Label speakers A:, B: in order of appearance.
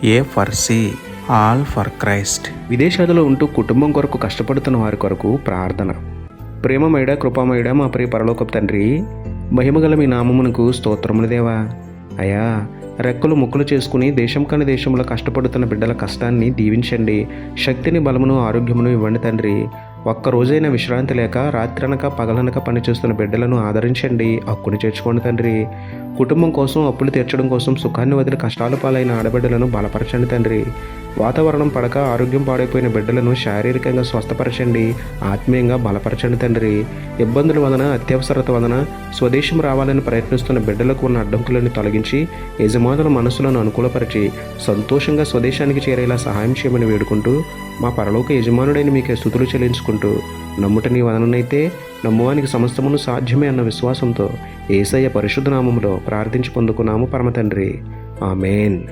A: A for C, all for Christ. విదేశాలలో ఉంటూ కుటుంబం కొరకు కష్టపడుతున్న వారి కొరకు ప్రార్థన. ప్రేమమయుడ, కృపామయుడ, మా ప్రియ పరలోకపు తండ్రి, మహిమగల మీ నామమునకు స్తోత్రములు దేవా. అయా, రెక్కలు ముక్కలు చేసుకుని దేశం కాని దేశంలో కష్టపడుతున్న బిడ్డల కష్టాన్ని దీవించండి. శక్తిని, బలమును, ఆరోగ్యమును ఇవ్వండి తండ్రి. ఒక్కరోజైనా విశ్రాంతి లేక రాత్రనక పగలనక పనిచేస్తున్న బిడ్డలను ఆదరించండి, హక్కుని చేర్చుకోండి తండ్రి. కుటుంబం కోసం, అప్పులు తీర్చడం కోసం సుఖాన్ని వదిలి కష్టాల పాలైన ఆడబిడ్డలను బలపరచండి తండ్రి. వాతావరణం పడక ఆరోగ్యం పాడైపోయిన బిడ్డలను శారీరకంగా స్వస్థపరచండి, ఆత్మీయంగా బలపరచండి తండ్రి. ఇబ్బందుల వలన, అత్యవసరత వలన స్వదేశం రావాలని ప్రయత్నిస్తున్న బిడ్డలకు ఉన్న అడ్డంకులను తొలగించి యజమానుల మనసులను అనుకూలపరిచి సంతోషంగా స్వదేశానికి చేరేలా సహాయం చేయమని వేడుకుంటూ, మా పరలోక యజమానుడైన మీకే స్తుతులు చెల్లించుకుంటూ, నమ్ముట నీ వలనైతే నమ్మువానికి సమస్తమును సాధ్యమే అన్న విశ్వాసంతో యేసయ్య పరిశుద్ధ నామములో ప్రార్థించి పొందుకున్నాము పరమ తండ్రి. ఆమేన్.